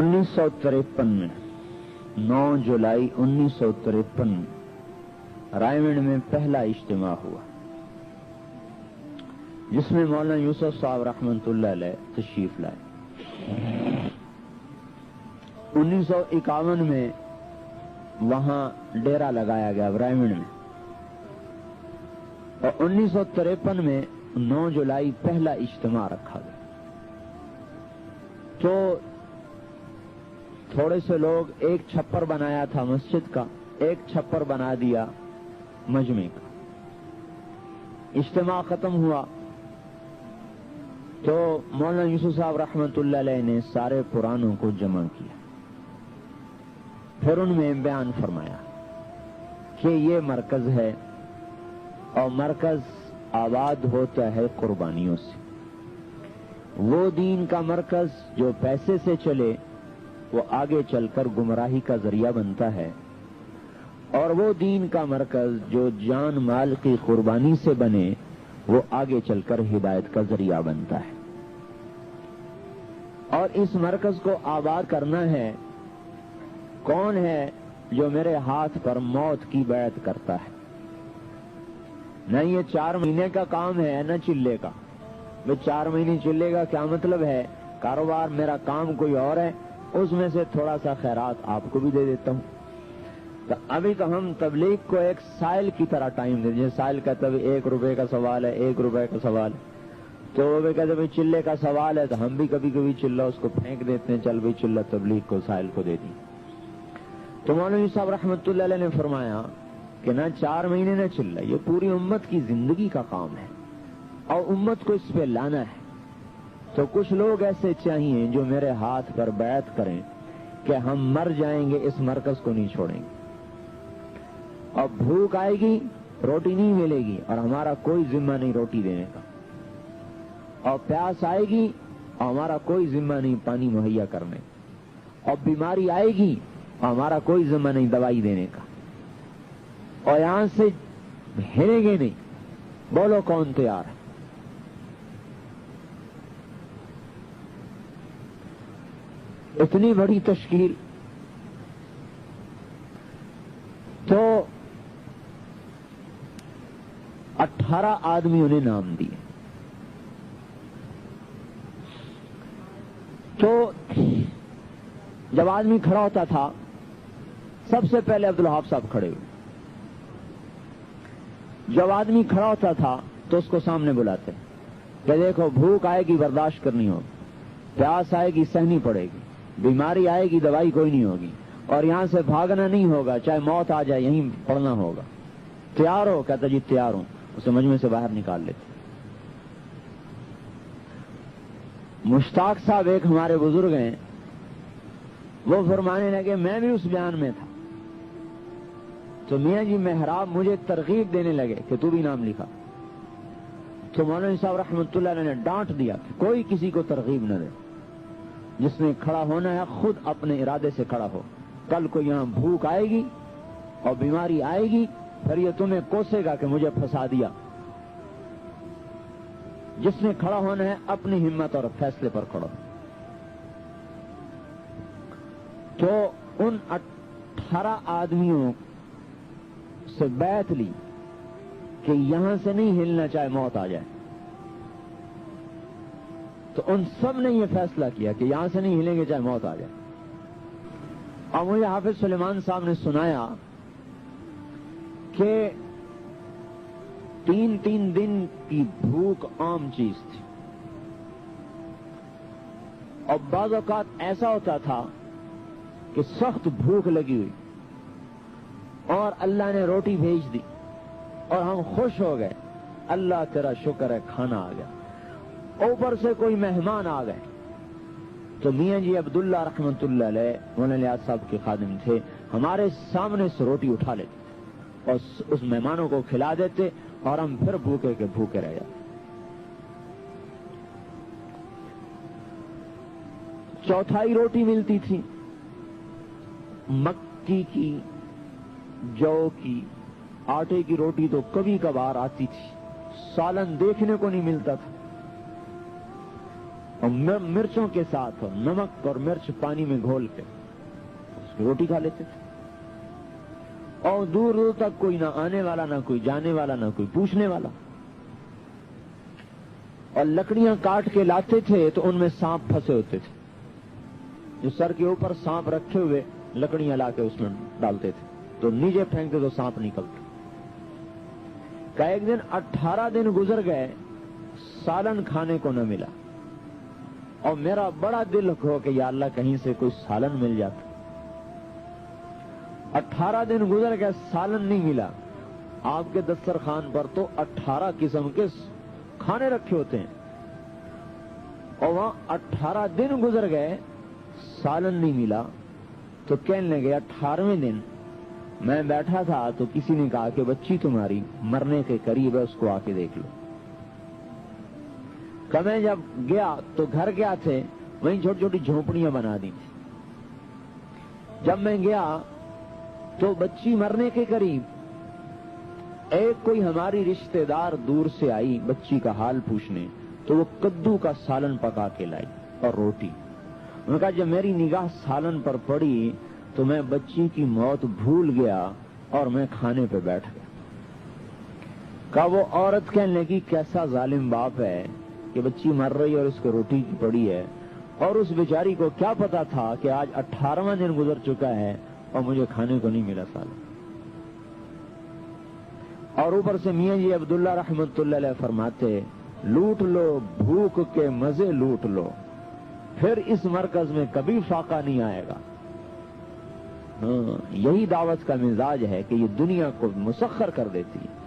1953 में 9 जुलाई 1953 में रायगढ़ में पहला इज्तिमा हुआ, जिसमें मौलाना यूसुफ साहब रहमतुल्लाह अलैह तशरीफ लाए। 1951 में वहां डेरा लगाया गया रायगढ़ में, और 1953 में 9 जुलाई पहला इज्तिमा रखा गया। तो थोड़े से लोग एक छप्पर बनाया था मस्जिद का, एक छप्पर बना दिया मजमे का। इज्तिमा खत्म हुआ तो मौलाना यूसुफ साहब रहमतुल्लाह अलैह ने सारे पुरानों को जमा किया, फिर उनमें बयान फरमाया कि ये मरकज है और मरकज आबाद होता है कुर्बानियों से। वो दीन का मरकज जो पैसे से चले वो आगे चलकर गुमराही का जरिया बनता है, और वो दीन का मरकज जो जान माल की कुर्बानी से बने वो आगे चलकर हिदायत का जरिया बनता है। और इस मरकज को आबाद करना है, कौन है जो मेरे हाथ पर मौत की बैत करता है। न ये 4 महीने का काम है न चिल्ले का। वो 4 महीने चिल्ले का क्या मतलब है, कारोबार मेरा काम कोई और है, उसमें से थोड़ा सा खैरात आपको भी दे देता हूं। तो अभी तो हम तबलीग को एक साइल की तरह टाइम दे, जैसे साइल का तब 1 रुपए का सवाल है, 1 रुपए का सवाल है, तो वो कहते भाई चिल्ले का सवाल है, तो हम भी कभी कभी चिल्ला उसको फेंक देते हैं, चल भाई चिल्ला तबलीग को साइल को दे दी। तो मौलवी साहब रहमतुल्लाह अलैह ने फरमाया कि ना 4 महीने न चिल्ला, ये पूरी उम्मत की जिंदगी का काम है और उम्मत को इस पे लाना है। तो कुछ लोग ऐसे चाहिए जो मेरे हाथ पर बैत करें कि हम मर जाएंगे इस मरकज को नहीं छोड़ेंगे, और भूख आएगी रोटी नहीं मिलेगी और हमारा कोई जिम्मा नहीं रोटी देने का, और प्यास आएगी और हमारा कोई जिम्मा नहीं पानी मुहैया करने, और बीमारी आएगी और हमारा कोई जिम्मा नहीं दवाई देने का, और यहां से हिलेंगे नहीं। बोलो कौन तैयार है? इतनी बड़ी तश्कील। तो 18 आदमियों ने नाम दिए। तो जब आदमी खड़ा होता था सबसे पहले अब्दुल वहाब साहब खड़े हुए। जब आदमी खड़ा होता था तो उसको सामने बुलाते कि देखो भूख आएगी बर्दाश्त करनी होगी, प्यास आएगी सहनी पड़ेगी, बीमारी आएगी दवाई कोई नहीं होगी, और यहां से भागना नहीं होगा, चाहे मौत आ जाए यहीं पड़ना होगा। तैयार हो? कहता जी तैयार हूं। उसे मजमे से बाहर निकाल लेते। मुश्ताक साहब एक हमारे बुजुर्ग हैं, वो फरमाने लगे मैं भी उस बयान में था। तो मियां जी मेहराब मुझे तरगीब देने लगे कि तू भी नाम लिखा। तो मौलाना साहब रहमतुल्लाह अलैह ने डांट दिया कि कोई किसी को तरगीब न दे, जिसने खड़ा होना है खुद अपने इरादे से खड़ा हो। कल को यहां भूख आएगी और बीमारी आएगी, फिर ये तुम्हें कोसेगा कि मुझे फंसा दिया। जिसने खड़ा होना है अपनी हिम्मत और फैसले पर खड़ा। तो उन 18 आदमियों से बैत ली कि यहां से नहीं हिलना चाहे मौत आ जाए। तो उन सब ने यह फैसला किया कि यहां से नहीं हिलेंगे चाहे मौत आ जाए। और मुझे हाफिज सुलेमान साहब ने सुनाया कि 3-3 दिन की भूख आम चीज थी, और बाज़ औक़ात ऐसा होता था कि सख्त भूख लगी हुई और अल्लाह ने रोटी भेज दी और हम खुश हो गए, अल्लाह तेरा शुक्र है खाना आ गया। ऊपर से कोई मेहमान आ गए तो मियां जी अब्दुल्ला रहमतुल्लाह अलैह मौलाना साहब के खादिम थे, हमारे सामने से रोटी उठा लेते और उस मेहमानों को खिला देते और हम फिर भूखे के भूखे रह जाते। चौथाई रोटी मिलती थी, मक्की की, जौ की, आटे की रोटी तो कभी कभार आती थी, सालन देखने को नहीं मिलता था। اور مرچوں کے ساتھ اور نمک اور مرچ پانی میں گھول کے اس کی روٹی کھا لیتے تھے. اور دور دور تک کوئی نہ آنے والا، نہ کوئی جانے والا، نہ کوئی پوچھنے والا. اور لکڑیاں کاٹ کے لاتے تھے تو ان میں سانپ پھنسے ہوتے تھے. جو سر کے اوپر سانپ رکھے ہوئے لکڑیاں لا کے اس میں ڈالتے تھے تو نیچے پھینکتے تو سانپ نکلتے. کہ ایک دن 18 دن گزر گئے، سالن کھانے کو نہ ملا. اور میرا بڑا دل ہو کہ یا اللہ کہیں سے کوئی سالن مل جاتا. 18 دن گزر گئے، سالن نہیں ملا. آپ کے دسترخوان پر تو 18 قسم کے کھانے رکھے ہوتے ہیں، اور وہاں 18 دن گزر گئے، سالن نہیں ملا. تو کہنے لگے 18ویں دن میں بیٹھا تھا تو کسی نے کہا کہ بچی تمہاری مرنے کے قریب ہے، اس کو آ کے دیکھ لو. کہ میں جب گیا تو گھر کیا تھے، وہیں چھوٹی چھوٹی جھونپڑیاں بنا دی تھی. جب میں گیا تو بچی مرنے کے قریب. ایک کوئی ہماری رشتہ دار دور سے آئی بچی کا حال پوچھنے، تو وہ کدو کا سالن پکا کے لائی اور روٹی. انہوں نے کہا جب میری نگاہ سالن پر پڑی تو میں بچی کی موت بھول گیا اور میں کھانے پہ بیٹھ گیا. کہا وہ عورت کہنے لگی کیسا ظالم باپ ہے کہ بچی مر رہی اور اس کو روٹی کی پڑی ہے، اور اس بیچاری کو کیا پتا تھا کہ آج 18واں دن گزر چکا ہے اور مجھے کھانے کو نہیں ملا سالن. اور اوپر سے میاں جی عبداللہ رحمت اللہ علیہ فرماتے لوٹ لو بھوک کے مزے لوٹ لو، پھر اس مرکز میں کبھی فاقہ نہیں آئے گا. یہی دعوت کا مزاج ہے کہ یہ دنیا کو مسخر کر دیتی ہے.